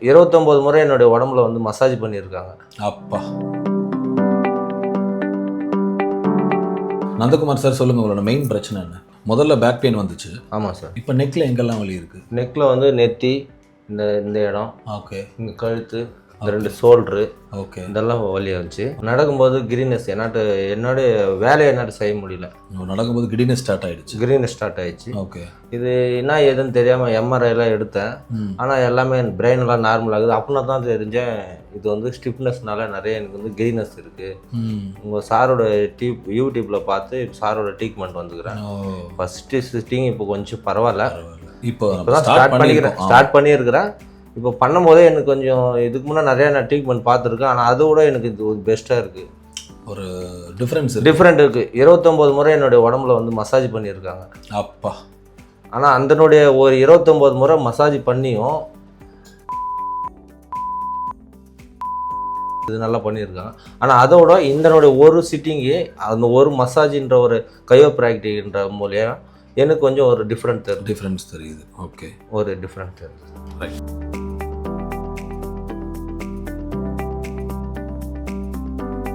29 முறை என்னுடைய உடம்புல வந்து மசாஜ் பண்ணியிருக்காங்க. அப்பா. நந்தகுமார் சார், சொல்லுங்க உங்களோட மெயின் பிரச்சனை என்ன? முதல்ல பேக் பெயின் வந்துச்சு. ஆமாம் சார். இப்போ நெக்கில் எங்கெல்லாம் வலி இருக்கு? நெக்கில் வந்து நெத்தி, இந்த இடம், ஓகே, இங்கே கழுத்து, இந்த 2 ஷோல்ட்ரு, ஓகே, இதெல்லாம் வலி வந்துச்சு. நடக்கும்போது கிரீனஸ், என்னோட வேலையை என்னாட்டு செய்ய முடியல. நடக்கும்போது கிடினஸ் ஸ்டார்ட் ஆயிடுச்சு. கிரீனஸ் ஸ்டார்ட் ஆயிடுச்சு. ஓகே. இது என்ன ஏதுன்னு தெரியாமல் எம்ஆர்ஐலாம் எடுத்தேன். ஆனால் எல்லாமே பிரெயினெல்லாம் நார்மல் ஆகுது. அப்படின்னா தான் தெரிஞ்சேன் இது வந்து ஸ்டிஃப்னஸ்னால நிறைய எனக்கு வந்து கிரீனஸ் இருக்குது. உங்கள் சாரோட யூடியூப்பில் பார்த்து சாரோட ட்ரீட்மெண்ட் வந்துக்கிறேன். ஃபஸ்ட்டு சிட்டிங் இப்போ கொஞ்சம் பரவாயில்ல. இப்போ தான் ஸ்டார்ட் பண்ணியிருக்கிறேன். இப்போ பண்ணும்போதே எனக்கு கொஞ்சம் இதுக்கு முன்னாடி நிறையா நான் ட்ரீட்மெண்ட் பார்த்துருக்கேன். ஆனால் அதை விட எனக்கு இது பெஸ்ட்டாக இருக்குது. ஒரு டிஃப்ரெண்ட் இருக்குது. 29 முறை என்னுடைய உடம்புல வந்து மசாஜ் பண்ணியிருக்காங்க. அப்பா. ஆனால் அதனுடைய ஒரு 29 முறை மசாஜ் பண்ணியும் இது நல்லா பண்ணியிருக்காங்க. ஆனால் அதோட இதனுடைய ஒரு சிட்டிங்கு, அந்த ஒரு மசாஜின்ற ஒரு கையோப்ராக்டிக்ன்ற மூலியம் எனக்கு கொஞ்சம் ஒரு டிஃப்ரென்ஸ் தெரியுது. ஓகே, ஒரு டிஃப்ரென்ஸ் தெரியுது. ரைட்.